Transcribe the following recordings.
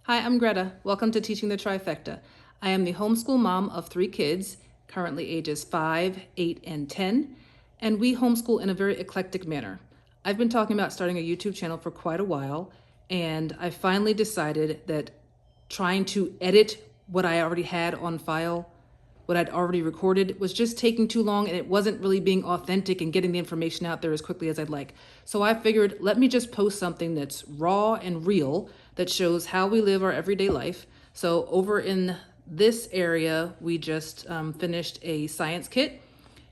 Hi, I'm Greta. Welcome to Teaching the Trifecta. I am the homeschool mom of 3 kids, currently ages 5, 8, and 10, and we homeschool in a very eclectic manner. I've been talking about starting a YouTube channel for quite a while, and I finally decided that trying to edit what I already had on file, what I'd already recorded, was just taking too long, and it wasn't really being authentic and getting the information out there as quickly as I'd like. So I figured, let me just post something that's raw and real that shows how we live our everyday life. So over in this area, we just finished a science kit,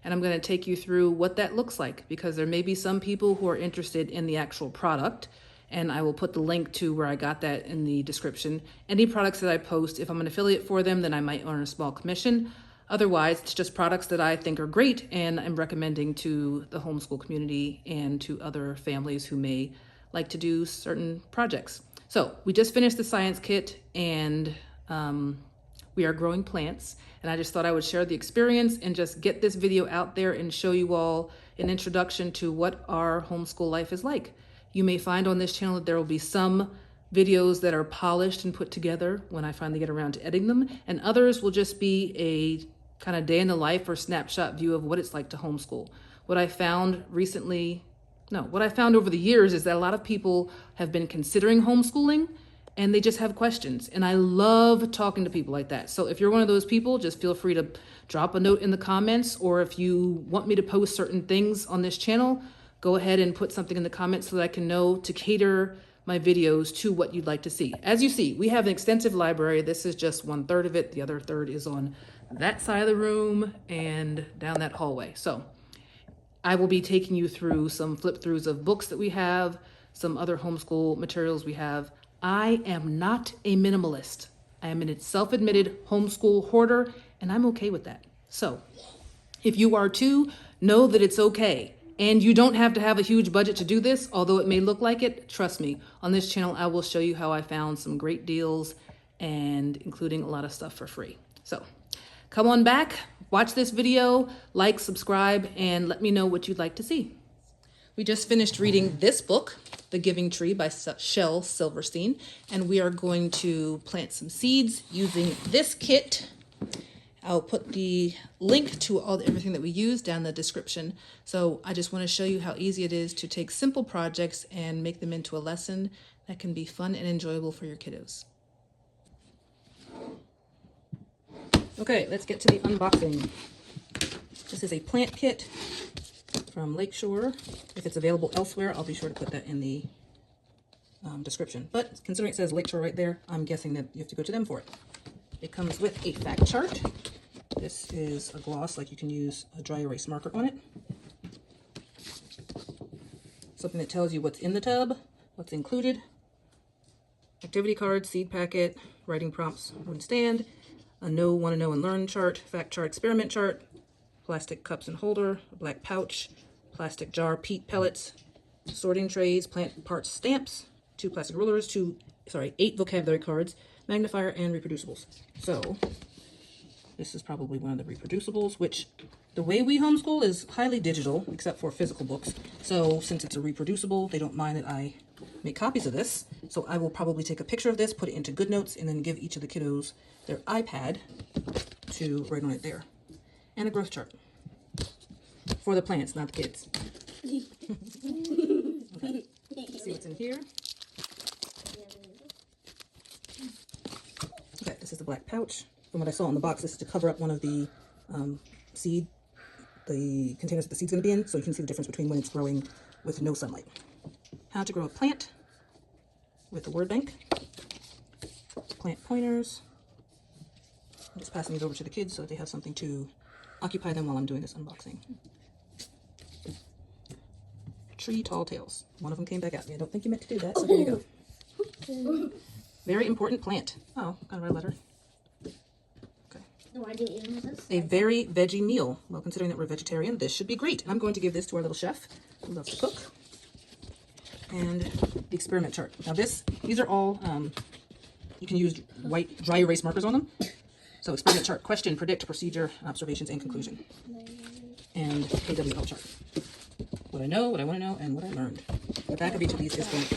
and I'm going to take you through what that looks like, because there may be some people who are interested in the actual product, and I will put the link to where I got that in the description. Any products that I post, if I'm an affiliate for them, then I might earn a small commission. Otherwise, it's just products that I think are great and I'm recommending to the homeschool community and to other families who may like to do certain projects. So we just finished the science kit, and we are growing plants, and I just thought I would share the experience and just get this video out there and show you all an introduction to what our homeschool life is like. You may find on this channel that there will be some videos that are polished and put together when I finally get around to editing them, and others will just be a kind of day in the life or snapshot view of what it's like to homeschool. What I found over the years is that a lot of people have been considering homeschooling and they just have questions. And I love talking to people like that. So if you're one of those people, just feel free to drop a note in the comments, or if you want me to post certain things on this channel, go ahead and put something in the comments so that I can know to cater my videos to what you'd like to see. As you see, we have an extensive library. This is just 1/3 of it. The other third is on that side of the room and down that hallway. So I will be taking you through some flip throughs of books that we have, some other homeschool materials we have. I am not a minimalist. I am a self-admitted homeschool hoarder, and I'm okay with that. So if you are too, know that it's okay. And you don't have to have a huge budget to do this, although it may look like it. Trust me, on this channel, I will show you how I found some great deals, and including a lot of stuff for free. So come on back, watch this video, like, subscribe, and let me know what you'd like to see. We just finished reading this book, The Giving Tree by Shel Silverstein, and we are going to plant some seeds using this kit. I'll put the link to everything that we use down in the description. So I just want to show you how easy it is to take simple projects and make them into a lesson that can be fun and enjoyable for your kiddos. Okay, let's get to the unboxing. This is a plant kit from Lakeshore. If it's available elsewhere, I'll be sure to put that in the description. But considering it says Lakeshore right there, I'm guessing that you have to go to them for it. It comes with a fact chart. This is a gloss, like you can use a dry erase marker on it. Something that tells you what's in the tub, what's included. Activity card, seed packet, writing prompts, wooden stand, a know, want to know, and learn chart, fact chart, experiment chart, plastic cups and holder, a black pouch, plastic jar, peat pellets, sorting trays, plant parts stamps, 2 plastic rulers, 8 vocabulary cards, magnifier, and reproducibles. So this is probably one of the reproducibles, which the way we homeschool is highly digital, except for physical books. So since it's a reproducible, they don't mind that I make copies of this. So I will probably take a picture of this, put it into GoodNotes, and then give each of the kiddos their iPad to write on it there. And a growth chart for the plants, not the kids. Okay. Let's see what's in here. Okay, this is the black pouch. From what I saw in the box, this is to cover up one of the the containers that the seed's going to be in, so you can see the difference between when it's growing with no sunlight. How to grow a plant with the word bank. Plant pointers. I'm just passing these over to the kids so that they have something to occupy them while I'm doing this unboxing. Tree tall tales. One of them came back at me. I don't think you meant to do that, so here you go. Very important plant. Oh, got a red letter. Okay. Why didn't you use this? A very veggie meal. Well, considering that we're vegetarian, this should be great. I'm going to give this to our little chef who loves to cook. And the experiment chart. Now these are all, you can use white dry erase markers on them. So experiment chart, question, predict, procedure, observations, and conclusion. And KWL chart. What I know, what I want to know, and what I learned. The back of each of these is blank.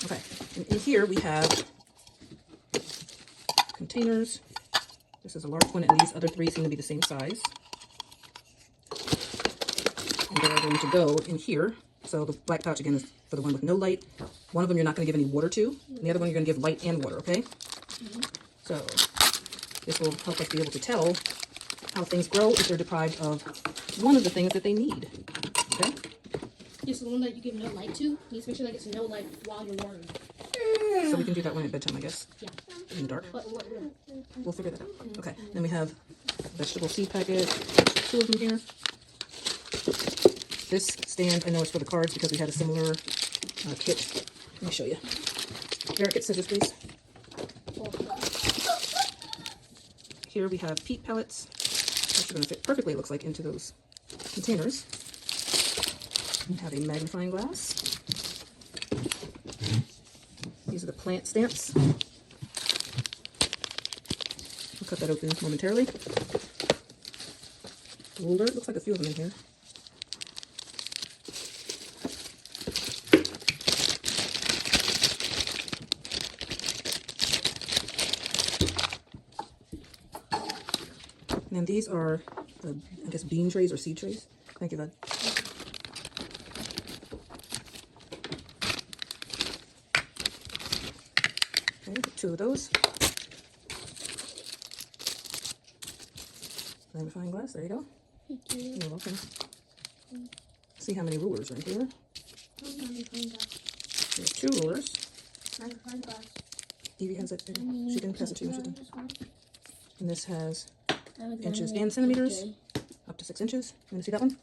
Okay, And in here we have containers. This is a large one, and these other 3 seem to be the same size. And they're going to go in here. So the black pouch, again, is for the one with no light. One of them you're not going to give any water to, and the other one you're going to give light and water, okay? So this will help us be able to tell how things grow if they're deprived of one of the things that they need, okay? Yeah, so the one that you give no light to, needs to make sure that it's no light while you're watering. So we can do that one at bedtime, I guess. Yeah. In the dark. But We'll figure that out. Okay, then we have vegetable seed packet, 2 of them here. This stand, I know it's for the cards because we had a similar kit. Let me show you. Varick, get scissors, please. Here we have peat pellets. Actually going to fit perfectly, it looks like, into those containers. We have a magnifying glass. These are the plant stamps. We'll cut that open momentarily. Ruler, looks like a few of them in here. And then these are, I guess, bean trays or seed trays. Thank you, bud. Okay, 2 of those. Magnifying glass, there you go. thank you. You're welcome. See how many rulers are in here. There's 2 rulers. Evie has it. She can pass it to you. She can. And this has inches and centimeters, up to 6 inches. You want to see that one?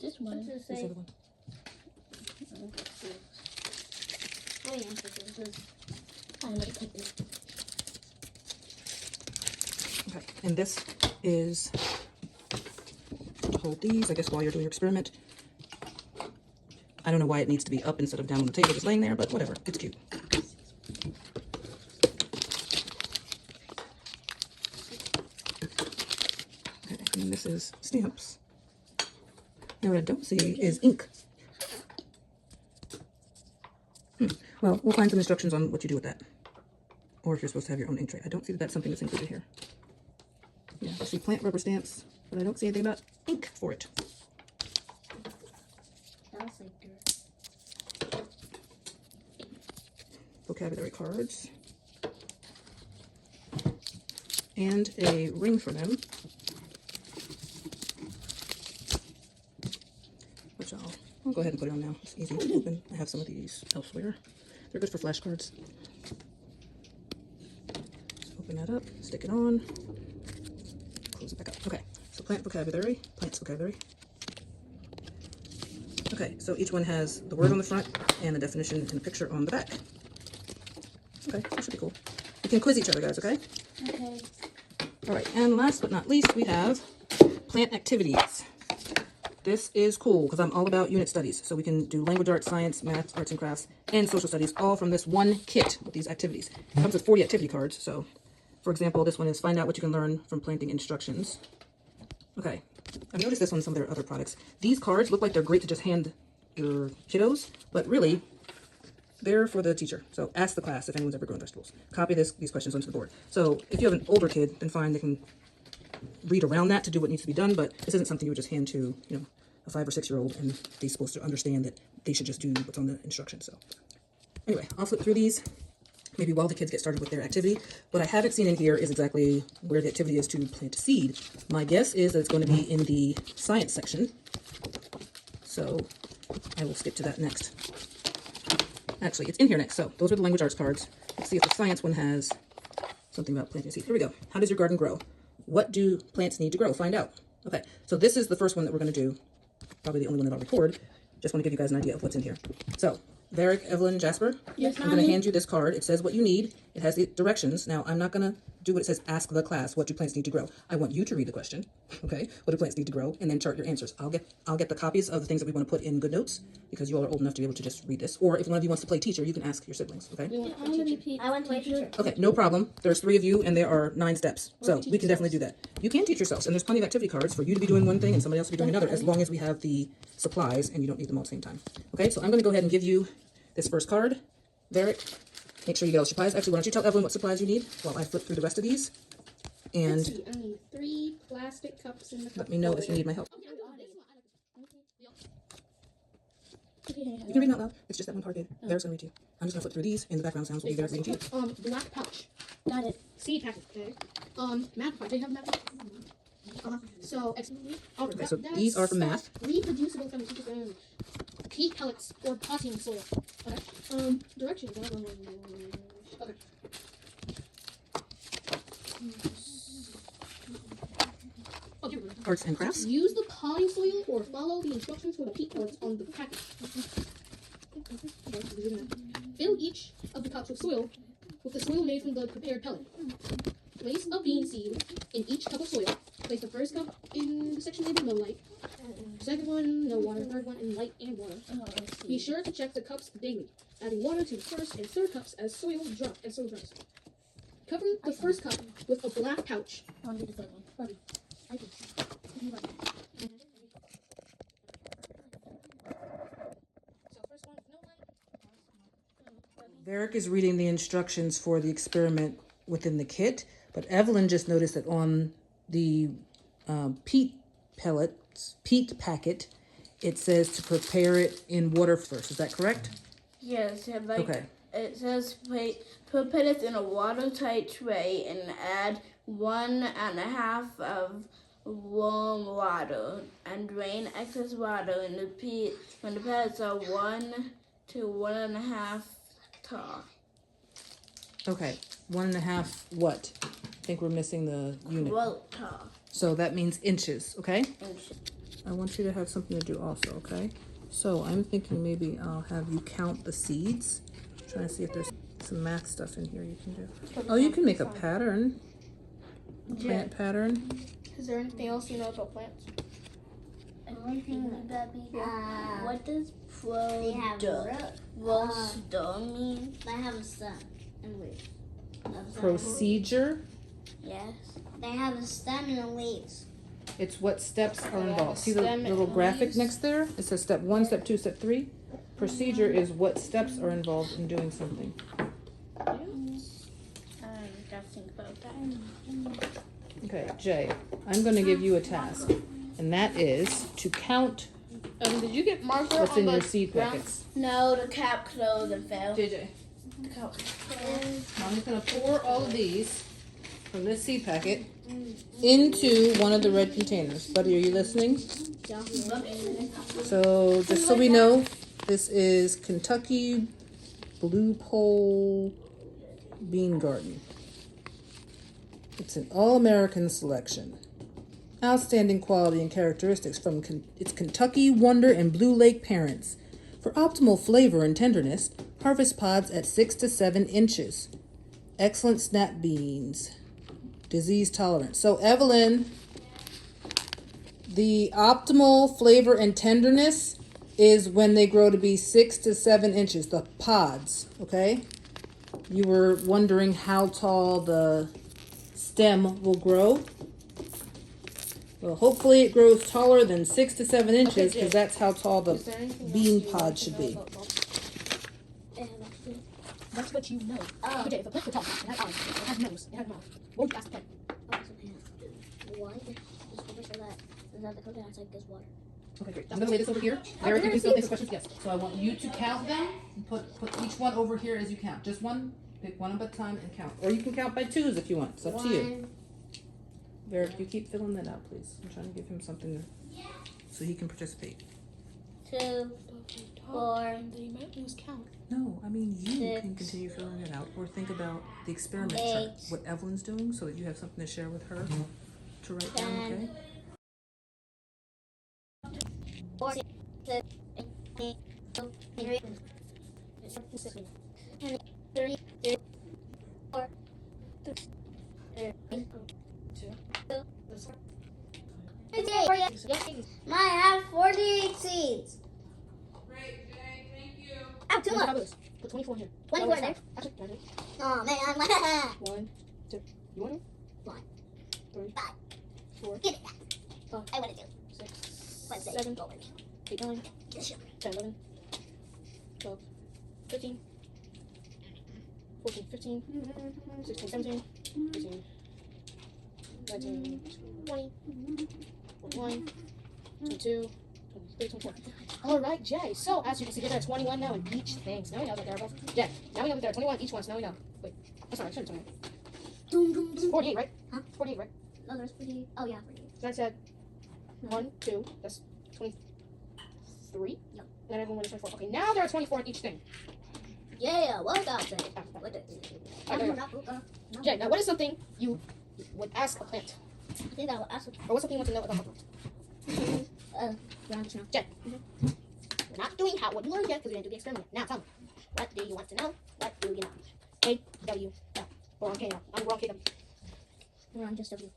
This one. This other one. Okay, and this is to hold these, I guess, while you're doing your experiment. I don't know why it needs to be up instead of down on the table, just laying there, but whatever, it's cute. Okay, and then this is stamps. Now what I don't see is ink. Well, we'll find some instructions on what you do with that. Or if you're supposed to have your own ink tray. I don't see that that's something that's included here. Yeah, I see plant rubber stamps, but I don't see anything about ink for it. Vocabulary cards. And a ring for them. Which I'll go ahead and put it on now. It's easy to open. I have some of these elsewhere. They're good for flashcards. Open that up, stick it on, close it back up. Okay, so plants vocabulary. Okay, so each one has the word on the front and the definition and a picture on the back. Okay, that should be cool. We can quiz each other, guys, okay? Okay. All right, and last but not least, we have plant activities. This is cool because I'm all about unit studies. So we can do language arts, science, math, arts and crafts, and social studies, all from this one kit with these activities. It comes with 40 activity cards. So, for example, this one is find out what you can learn from planting instructions. Okay, I've noticed this on some of their other products. These cards look like they're great to just hand your kiddos, but really, they're for the teacher. So ask the class if anyone's ever grown vegetables. Copy these questions onto the board. So if you have an older kid, then fine, they can read around that to do what needs to be done, but this isn't something you would just hand to, you know, a 5 or 6 year old and they're supposed to understand that they should just do what's on the instructions. So anyway, I'll flip through these maybe while the kids get started with their activity. What I haven't seen in here is exactly where the activity is to plant a seed. My guess is that it's going to be in the science section. So I will skip to that next. Actually, it's in here next. So those are the language arts cards. Let's see if the science one has something about planting a seed. Here we go. How does your garden grow? What do plants need to grow? Find out. Okay, so this is the first one that we're going to do. Probably the only one that I'll record. Just want to give you guys an idea of what's in here. So, Varick, Evelyn, Jasper, Yes, I'm going to hand you this card. It says what you need. It has the directions. Now, I'm not going to do what it says, ask the class, what do plants need to grow? I want you to read the question, okay? What do plants need to grow? And then chart your answers. I'll get the copies of the things that we want to put in GoodNotes because you all are old enough to be able to just read this. Or if one of you wants to play teacher, you can ask your siblings, okay? I want to be Peat. I want to play teacher. Okay, no problem. There's 3 of you and there are 9 steps. So we can definitely do that. You can teach yourselves, and there's plenty of activity cards for you to be doing one thing and somebody else to be doing another, as long as we have the supplies and you don't need them all at the same time. Okay, so I'm going to go ahead and give you this first card. Varick, make sure you get all the supplies. Actually, why don't you tell Evelyn what supplies you need while I flip through the rest of these? And Let's see, I need 3 plastic cups in the cup let me know if you need my help. Okay, You can read it out loud. It's just that one card, babe. Varick's going to read to you. I'm just going to flip through these, and the background sounds will be Varick reading to you. Black pouch. Got it. Seed packet. Okay. Math pouch. Do you have math pouch? So, Okay, so these are for math. Reproducible from peat pellets or potting soil. Okay. Directions. Okay. Oh, here we go. Arts and crafts. Use the potting soil or follow the instructions for the peat pellets on the packet. Fill each of the cups with soil with the soil made from the prepared pellet. Place a bean seed in each cup of soil. Place the first cup in the section labeled no light. Second one, no water. Third one, in light and water. Be sure to check the cups daily, adding water to the first and third cups as soil dries. Cover the first cup with a black pouch. I want to do the third one. Barbie. I do. So first one, no light. Varick is reading the instructions for the experiment within the kit, but Evelyn just noticed that on the peat packet, it says to prepare it in water first. Is that correct? Yes, Okay. it says put it in a watertight tray and add 1.5 of warm water and drain excess water in the peat when the pellets are 1 to 1.5 tall. Okay. 1.5 what? I think we're missing the unit. Well, tall. So that means inches, okay? Inches. I want you to have something to do also, okay? So I'm thinking maybe I'll have you count the seeds. Trying to see if there's some math stuff in here you can do. Oh, you can make a pattern. A plant pattern. Is there anything else you know about plants? Everything that we What does they have Rosdo mean? They have a stem and leaves. Procedure. Yes. They have a stem and leaves. It's what steps are Yeah, involved. See the stem little and graphic leaves. next there? It says step 1, step 2, step 3. Procedure is what steps are involved in doing something. I gotta think about that. Okay, Jay, I'm going to give you a task, and that is to count Did you get marker what's on in the your seed ground? packets. No, the cap closed and fell. JJ, The cap I'm just going to pour all of these from this seed packet into one of the red containers. Buddy, are you listening? So, just so we know, this is Kentucky Blue Pole Bean Garden. It's an all-American selection. Outstanding quality and characteristics from its Kentucky Wonder and Blue Lake parents. For optimal flavor and tenderness, harvest pods at 6 to 7 inches. Excellent snap beans. Disease tolerant. So, Evelyn, the optimal flavor and tenderness is when they grow to be 6 to 7 inches, the pods, okay? You were wondering how tall the stem will grow. Well, hopefully it grows taller than 6 to 7 inches, because that's how tall the bean pod should be. That's what you know. Okay, if a plant is tall, it has eyes, it has nose, it has mouth. What would you ask the plant? What? Just over so that the coconut outside gets water. Okay, great. I'm going to lay this over here. Varick, you can still think of questions. Yes. So I want you to count them and put each one over here as you count. Just one. Pick one at a time and count. Or you can count by twos if you want. It's up to you. Varick, you keep filling that out, please. I'm trying to give him something so he can participate. 2, 4. You might lose count. No, I mean you can 6, continue filling it out, or think about the experiment chart, 8, what Evelyn's doing, so that you have something to share with her to write down. 10, Okay. 4, 6, 8, 3, 4, I have 48 seeds. Great, Jay. Thank you. Oh, too much. Put 24 in here. 24 there. Actually, can I do it? Oh man, 1, 2. You want it? 1, 3, 5. 4, Give it back. 5, I want it to. 6, Let's say 7, dollars. 8, 9, Yes, sure. 10, 11, 12, 13, 14, 15, 16, 17, 18, 19, 20, 21, 22, 23, 24. All right, Jay. So, as you can see, there are 21 now in each thing. So now we know that there are both. Jay, now we know that there are 21 each one. So now we know. Wait. I'm sorry, I shouldn't have 21. It's 48, right? Huh? 48, right? No, there's 48. Oh, yeah, 48. So I said 1, 2, that's 23? Yep. And then everyone went 24. Okay, now there are 24 in each thing. Yeah, what about that? What the? Jay, now what is something you would ask a plant? I think I will ask. Or what's something you want to know about a plant? Ground to know. Jay. We're not doing how what you learned yet because we didn't do the experiment. Now tell me. What do you want to know? What do you know? A, W, L. Or on K, L. I'm wrong, K, W. We're on just W.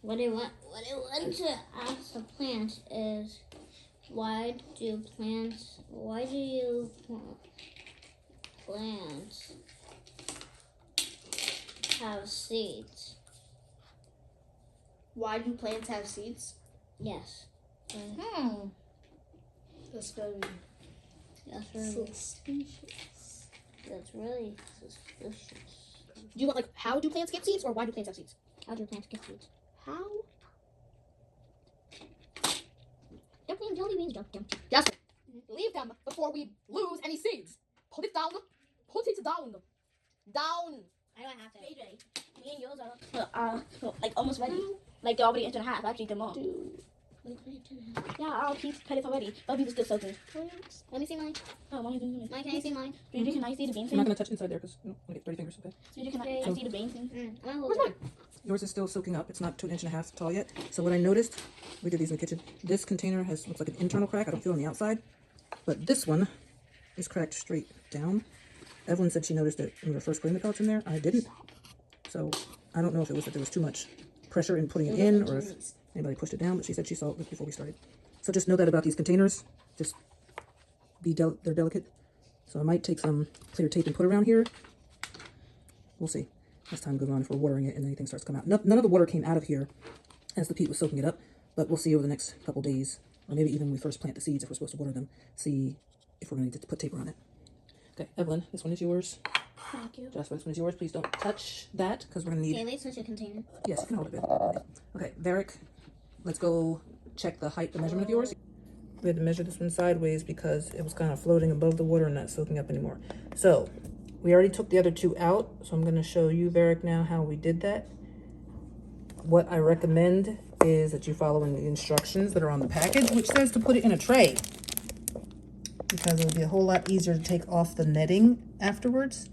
What do you want to know? What I want to ask the plant is, why do you plants have seeds? Why do plants have seeds? Yes. That's very That's really suspicious. suspicious. Do you want, like, how do plants get seeds or why do plants have seeds? How do plants get seeds? How? They're playing jelly beans. Jump. Jasper, leave them before we lose any seeds. Put it down. Put it down. Down. I don't have to. AJ, Me and yours are. like almost ready. Like they're already into the half. Actually, they're more. Dude. Yeah, our Peat's cut it already. But Peat is still soaking. Let me see mine. Oh, why are you doing it? Mine, can you see mine? Judy, can I see the bean I'm not thing? going to touch inside there because I don't want to get dirty fingers, okay? Judy, can I see the bean thing? I'm gonna hold Where's it. mine? Yours is still soaking up. It's not 2.5 inches tall yet. So what I noticed, we did these in the kitchen. This container looks like an internal crack. I don't feel on the outside. But this one is cracked straight down. Evelyn said she noticed it when we were first putting the pellets in there. I didn't. So I don't know if it was that there was too much pressure in putting it in or if anybody pushed it down, but she said she saw it before we started. So just know that about these containers. Just they're delicate. So I might take some clear tape and put around here. We'll see as time goes on if we're watering it and anything starts to come out. None of the water came out of here as the peat was soaking it up, but we'll see over the next couple days, or maybe even when we first plant the seeds, if we're supposed to water them, see if we're going to need to put tape around it. Okay, Evelyn, this one is yours. Thank you. Jasper, this one is yours. Please don't touch that because we're going to need... Okay, let's switch a container. Yes, you can hold it. Okay, Varick, let's go check the height, the measurement of yours. We had to measure this one sideways because it was kind of floating above the water and not soaking up anymore. So, we already took the other two out, so I'm going to show you, Varick, now how we did that. What I recommend is that you follow the instructions that are on the package, which says to put it in a tray. Because it would be a whole lot easier to take off the netting afterwards.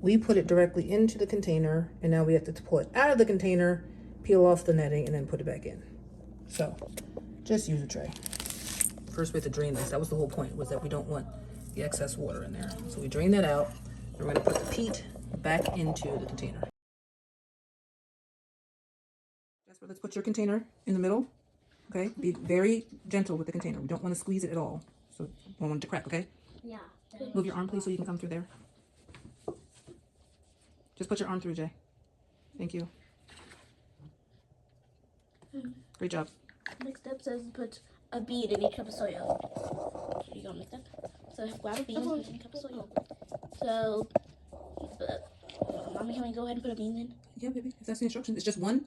We put it directly into the container, and now we have to pull it out of the container, peel off the netting, and then put it back in. So, just use a tray. First we have to drain this. That was the whole point, was that we don't want the excess water in there. So we drain that out. We're going to put the peat back into the container. Jasper, let's put your container in the middle. Okay, be very gentle with the container. We don't want to squeeze it at all. So we don't want it to crack, okay? Yeah. Move your arm, please, so you can come through there. Just put your arm through, Jay. Thank you. Great job. Next step says put a bead in each cup of soil. Here you go, next step. So grab a bead and put it in a cup of soil. So, Mommy, can we go ahead and put a bean in? Yeah, baby. If that's the instructions, it's just one.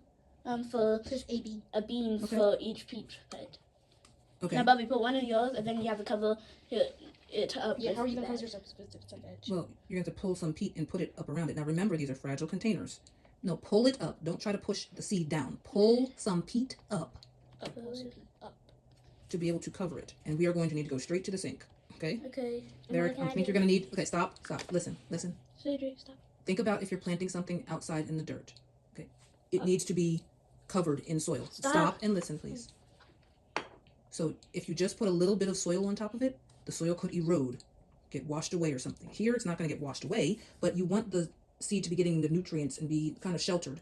For Just a bean. a bean Okay. for each peat bed. Okay. Now, Bobby, put one in yours, and then you have to cover it up. Yeah, with how are you going to that. close yourself to the edge? Well, you're going to have to pull some peat and put it up around it. Now remember, these are fragile containers. No, pull it up. Don't try to push the seed down. Pull some peat up Up. to be able to cover it. And we are going to need to go straight to the sink. Okay? Okay. Varick, I think you're going to need... Okay, stop. Listen. Cedric, stop. Think about if you're planting something outside in the dirt. Okay? It needs to be covered in soil. Stop and listen, please. So if you just put a little bit of soil on top of it, the soil could erode, get washed away or something. Here, it's not going to get washed away, but you want the seed to be getting the nutrients and be kind of sheltered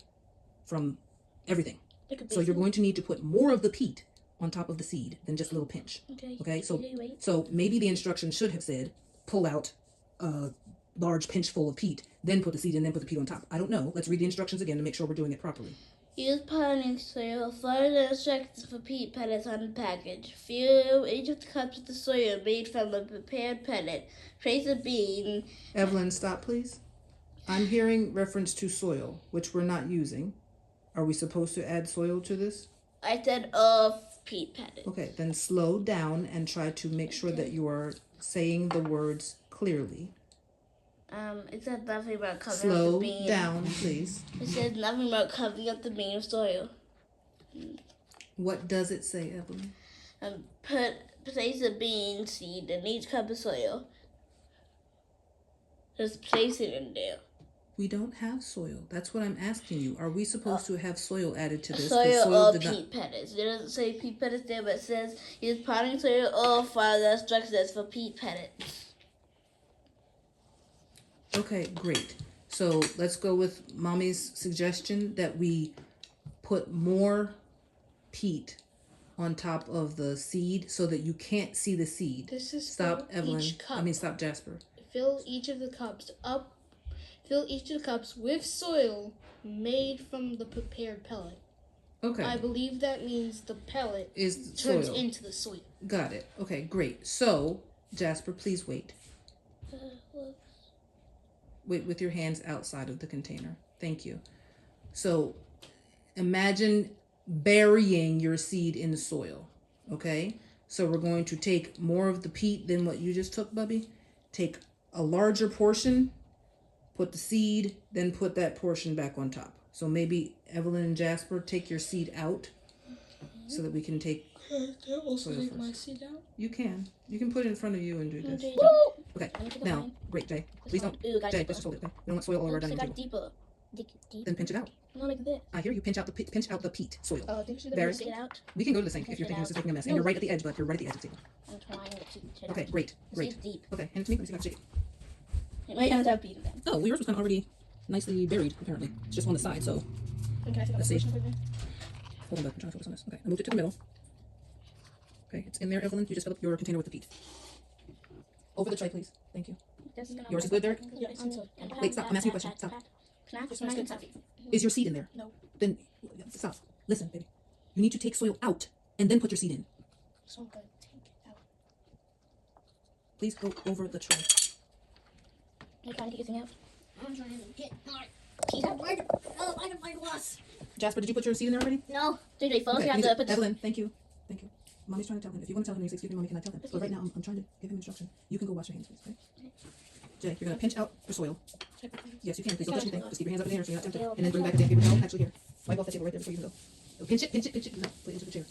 from everything. Like a So you're basin? going to need to put more of the peat on top of the seed than just a little pinch. Okay, so maybe the instructions should have said, pull out a large pinch full of peat, then put the seed in, then put the peat on top. I don't know. Let's read the instructions again to make sure we're doing it properly. Use potting soil. Follow the instructions for peat pellets on the package. Fill each of the cups with the soil made from the prepared pellet. Place a bean. Evelyn, stop please. I'm hearing reference to soil, which we're not using. Are we supposed to add soil to this? I said of peat pellets. Okay, then slow down and try to make sure that you are saying the words clearly. It said nothing about covering up Slow the bean. down, please. It says nothing about covering up the bean with soil. What does it say, Evelyn? Place a bean seed in each cup of soil. Just place it in there. We don't have soil. That's what I'm asking you. Are we supposed to have soil added to this? Soil or did peat pellets. It doesn't say peat pellets there, but it says use potting soil or follow the instructions for peat pellets. Okay, great. So let's go with Mommy's suggestion that we put more peat on top of the seed so that you can't see the seed. This is Stop, for Evelyn. each cup. I mean, stop, Jasper. Fill each of the cups up. Fill each of the cups with soil made from the prepared pellet. Okay. I believe that means the pellet Is turns soil. into the soil. Got it. Okay, great. So, Jasper, please wait. Wait with your hands outside of the container. Thank you. So, imagine burying your seed in the soil. Okay? So, we're going to take more of the peat than what you just took, Bubby. Take a larger portion, put the seed, then put that portion back on top. So, maybe Evelyn and Jasper, take your seed out so that we can take. Can I also Soil take first. my seed out? You can. You can put it in front of you and do this. Okay. Now, great, Jay. Please don't. Ooh, Jay, let's just hold it. Okay? We don't want soil all over down the table. deeper. Then pinch it out. Not like this. I hear you. Pinch out the peat soil. I think she Varick. Get out. We can go to the sink if you're thinking this is making a mess. And you're right at the edge, but you're right at the edge of the table. I'm trying to keep it Okay, great, great. It's deep. Okay, hand it to me. Let me see if I can shake it. It might have that beat in there. Oh, well, yours was kind of already nicely buried, apparently. It's just on the side, so. And can I take out Let's the see. portion of it? Hold on, bud. I'm trying to focus on this. Okay, I moved it to the middle. Okay, it's in there, Evelyn. You just fill up your container with the peat. Over the tray, please. Thank you. Yours is good, Varick? Yeah, it's inside. Wait, stop. I'm asking you a question. Stop. Can I have This some one's nice good. Is your seed in there? No. Then, stop. Listen, baby. You need to take soil out and then put your seed in. So I'm going to take it out. Please go over the tray. Are you trying to get your thing out? I'm trying to get my peat out. Oh, I can find glass. Jasper, did you put your seed in there already? No. JJ, first Okay, you have to put this. Evelyn, thank you. Thank you. Mommy's trying to tell him. If you want to tell him, you say, excuse me, Mommy, can I tell him? But right now, I'm trying to give him instruction. You can go wash your hands, please, okay? Jay, you're going to pinch out your soil. Yes, you can. Please don't touch anything. Just keep your hands up in the air so you're not tempted. And then bring back a damn paper towel. Actually, here. Wipe off that table right there before you can go. Oh, pinch it, pinch it, pinch it. No, put it into the chair.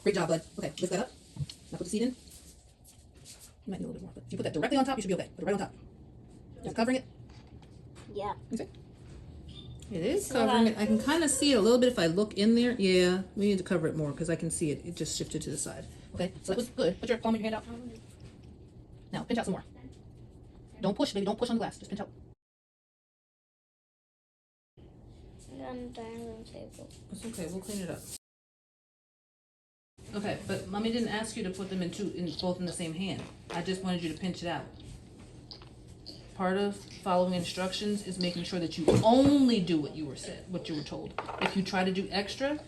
Great job, bud. Okay, lift that up. Now put the seed in. You might need a little bit more, but if you put that directly on top, you should be okay. Put it right on top. Is it covering it? Yeah. Is it? It is covering it. I can kind of see it a little bit if I look in there. Yeah, we need to cover it more because I can see it. It just shifted to the side. Okay, so that was good. Put your palm of your hand out. Now, pinch out some more. Don't push, baby. Don't push on the glass. Just pinch out. On the dining room table. It's okay. We'll clean it up. Okay, but Mommy didn't ask you to put them in both in the same hand. I just wanted you to pinch it out. Part of following instructions is making sure that you only do what you were told. If you try to do extra,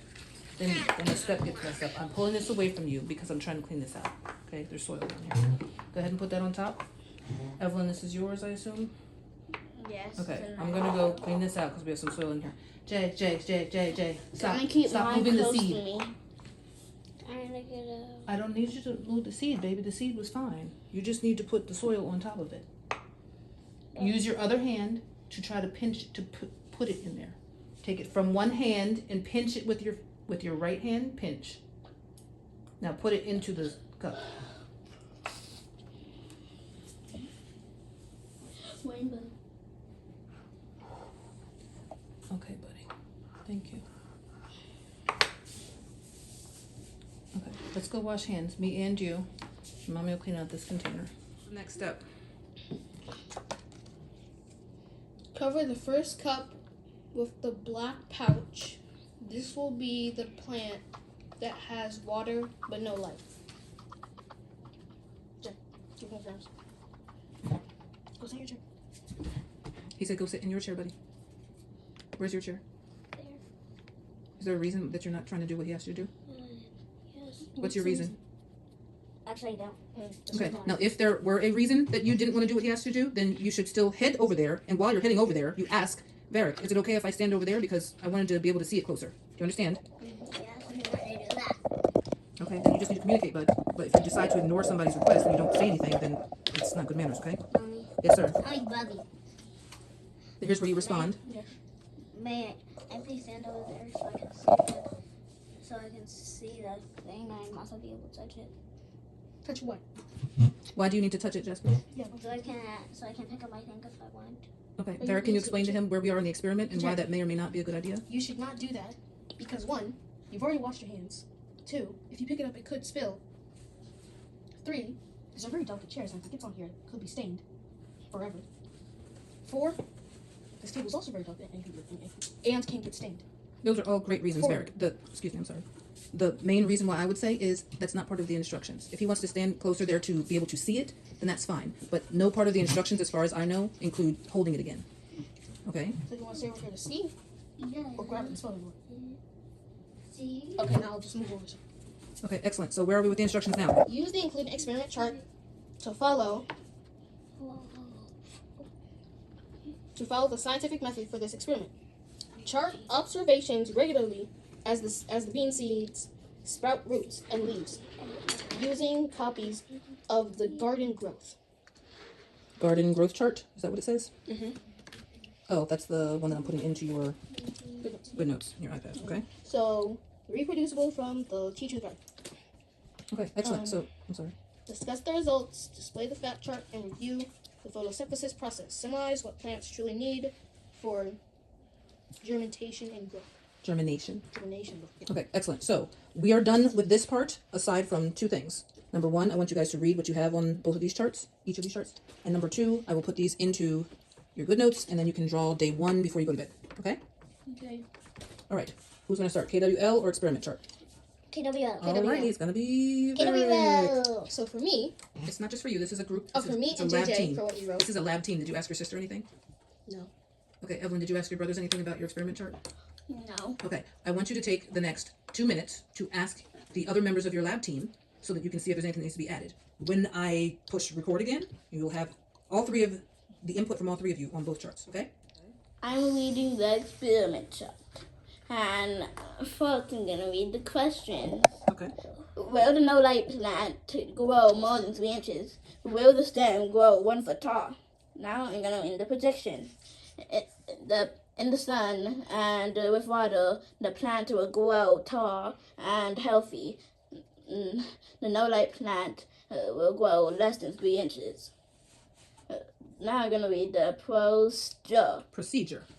then the step gets messed up. I'm pulling this away from you because I'm trying to clean this out. Okay, there's soil down here. Go ahead and put that on top. Evelyn, this is yours, I assume? Yes. Okay, I'm gonna go clean this out because we have some soil in here. Jay, stop. Can I keep Stop mine moving the close to seed. me? Trying to get a. I don't need you to move the seed, baby. The seed was fine. You just need to put the soil on top of it. Use your other hand to try to pinch to put it in there. Take it from one hand and pinch it with your right hand. Pinch. Now put it into the cup. Rainbow. Okay, buddy. Thank you. Okay, let's go wash hands. Me and you. Mommy will clean out this container. Next step. Cover the first cup with the black pouch. This will be the plant that has water but no life. Jen, give me first. Go sit in your chair. He said, go sit in your chair, buddy. Where's your chair? There. Is there a reason that you're not trying to do what he asked you to do? Yes. What's your reason? Actually, I don't. Okay, now if there were a reason that you didn't want to do what he asked you to do, then you should still head over there, and while you're heading over there, you ask Varick, is it okay if I stand over there because I wanted to be able to see it closer? Do you understand? Yes, I'm ready to do that. Okay, then you just need to communicate, bud. But if you decide to ignore somebody's request and you don't say anything, then it's not good manners, okay? Mommy. Yes, sir. Mommy, Bubby. Here's where you respond. May I please stand over there so I can see the thing and also be able to touch it? Touch what? Why do you need to touch it, Jasper? Yeah. So I can pick up my thing if I want. Okay, you Varick, can you need to explain to him where we are in the experiment and why Jack. that may or may not be a good idea? You should not do that because 1, you've already washed your hands. 2, if you pick it up, it could spill. 3, these are very delicate chairs, and if it gets on here, it could be stained forever. 4, this table is also very delicate and can get stained. Those are all great reasons, Four. Varick. Excuse me, I'm sorry. The main reason why I would say is that's not part of the instructions. If he wants to stand closer there to be able to see it, then that's fine. But no part of the instructions, as far as I know, include holding it again. Okay? So you want to stay over here to see Yeah. or grab it and spell it? See? Okay, now I'll just move over. Okay, excellent. So where are we with the instructions now? Use the included experiment chart to follow the scientific method for this experiment. Chart observations regularly as the bean seeds sprout roots and leaves, using copies of the garden growth. Garden growth chart? Is that what it says? Mm-hmm. Oh, that's the one that I'm putting into your good notes in your iPad. Okay. So, reproducible from the teacher's guide. Okay, excellent. So, I'm sorry. Discuss the results, display the fact chart, and review the photosynthesis process. Summarize what plants truly need for germination and growth. Germination. Germination. Okay, excellent. So we are done with this part, aside from 2 things. Number 1, I want you guys to read what you have on both of these charts, each of these charts. And number 2, I will put these into your good notes, and then you can draw day 1 before you go to bed. Okay? Okay. All right. Who's going to start, KWL or experiment chart? KWL. All right, it's going to be Varick. KWL. So for me, It's not just for you. This is a group. oh, This for is- me it's a and lab JJ team. for what you wrote. This is a lab team. Did you ask your sister anything? No. Okay, Evelyn, did you ask your brothers anything about your experiment chart? No. Okay, I want you to take the next 2 minutes to ask the other members of your lab team so that you can see if there's anything that needs to be added. When I push record again, you will have all 3 of the input from all 3 of you on both charts, okay? I'm reading the experiment chart. And first I'm gonna read the questions. Okay. Will the no-light plant grow more than 3 inches? Will the stem grow 1 foot tall? Now I'm gonna read the prediction. In the sun and with water, the plant will grow tall and healthy. The no-light plant will grow less than 3 inches. Now I'm gonna read the Procedure.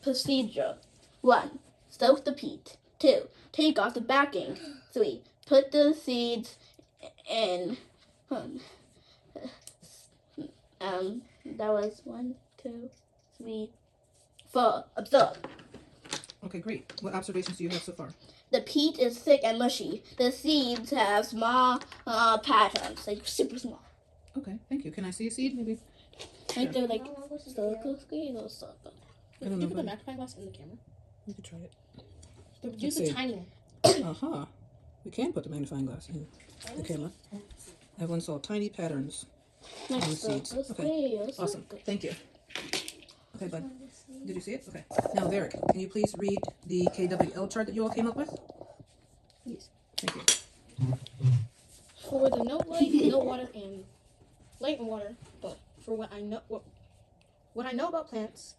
procedure. 1. Soak the peat. 2. Take off the backing. 3. Put the seeds in. That was 1, 2, 3, 4. Observe. Okay, great. What observations do you have so far? The peat is thick and mushy. The seeds have small patterns, like super small. Okay, thank you. Can I see a seed, maybe? Like they're like circle, circle, circle. I don't Can know, you put the buddy. magnifying glass in the camera? You could try it. Use see. the tiny one. Uh-huh. We can put the magnifying glass in the camera. Everyone saw tiny patterns. Like And seeds. circle, Okay. square, Awesome. circle. Thank you. Okay, bud. Did you see it? Okay. Now, Varick, can you please read the KWL chart that you all came up with? Yes. Thank you. For the no light, no water, and light and water, but for what I know about plants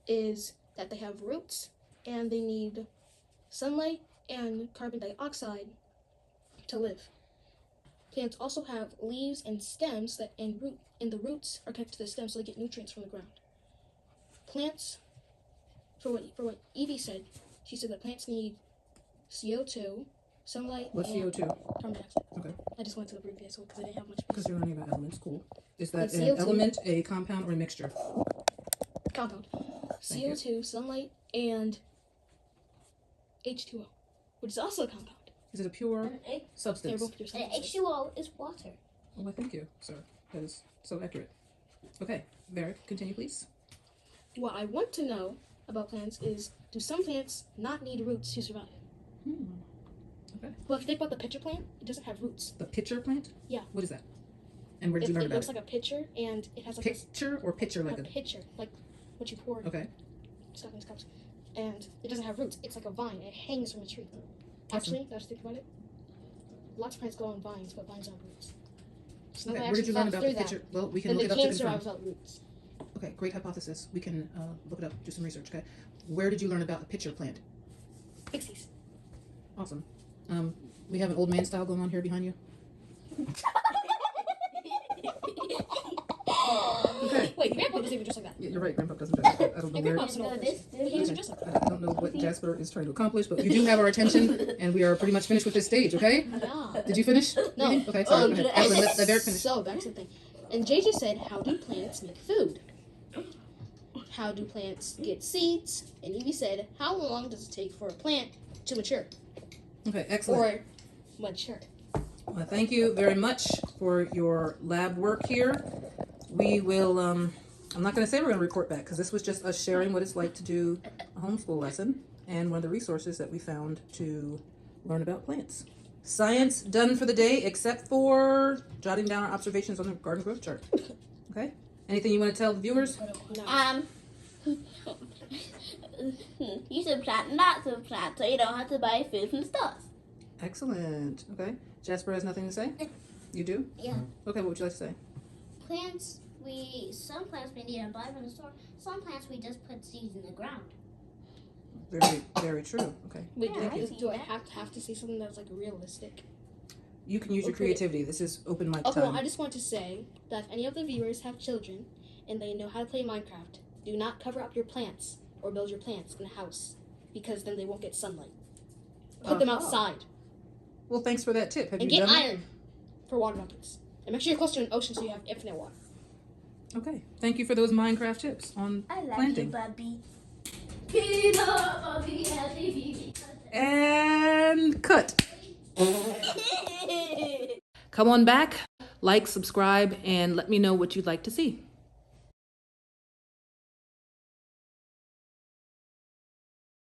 is that they have roots and they need sunlight and carbon dioxide to live. Plants also have leaves and stems and the roots are connected to the stems so they get nutrients from the ground. Plants, for what Evie said, she said that plants need CO2, sunlight, What's and CO2? carbon dioxide. Okay. I just went to the previous one because I didn't have much. Because you're learning about elements. Cool. Is that What's an CO2? element, a compound, or a mixture? Compound. Thank you. CO2, sunlight, and H2O, which is also a compound. Is it a pure They're substance? both pure And substances. H2O is water. Oh, well, thank you, sir. That is so accurate. Okay, Varick, continue, please. What I want to know about plants is, do some plants not need roots to survive? Okay. Well, if you think about the pitcher plant, it doesn't have roots. The pitcher plant? Yeah. What is that? And where did you learn It about looks it? like a pitcher, and it has like this, Pitcher or pitcher like a a... pitcher, like what you pour Okay. stuff in these cups. And it doesn't have roots. It's like a vine. It hangs from a tree. Actually, now that I think about it, lots of plants go on vines, but vines aren't roots. So Okay, now I where did you learn actually about the thought through pitcher? Well, we can then look they it up to can't survive confirm. without roots. Okay, great hypothesis. We can look it up, do some research, okay? Where did you learn about the pitcher plant? Pixies. Awesome. We have an old man style going on here behind you. Okay. Wait, Grandpa doesn't even dress like that. Yeah, you're right, Grandpa doesn't dress like that. I don't know And where... Grandpa's an old person, but he doesn't dress like that. I don't know what Jasper is trying to accomplish, but you do have our attention, and we are pretty much finished with this stage, okay? Yeah. Did you finish? No. reading? Okay, sorry, go ahead. Evelyn, let Varick finish. So, back to the thing. And JJ said, how do plants make food? How do plants get seeds? And Evie said, how long does it take for a plant to mature? Okay, excellent. Or mature. Well, thank you very much for your lab work here. We will, I'm not going to say we're going to report back, because this was just us sharing what it's like to do a homeschool lesson and one of the resources that we found to learn about plants. Science done for the day, except for jotting down our observations on the garden growth chart. Okay? Anything you want to tell the viewers? No. You should plant lots of plants so you don't have to buy food from stores. Excellent. Okay. Jasper has nothing to say? You do? Yeah. Okay, what would you like to say? Plants, some plants we need to buy from the store. Some plants we just put seeds in the ground. Very, very true. Okay. Wait, Yeah, I see do I that. have to say something that's like realistic? You can use your Okay. creativity. This is open mic Okay, well, time. I just want to say that if any of the viewers have children and they know how to play Minecraft, do not cover up your plants or build your plants in a house, because then they won't get sunlight. Put them outside. Well, thanks for that tip. Have And you get done it? iron for water buckets. And make sure you're close to an ocean so you have infinite water. Okay. Thank you for those Minecraft tips on I like planting. you, Bobby. And cut. Come on back, like, subscribe, and let me know what you'd like to see.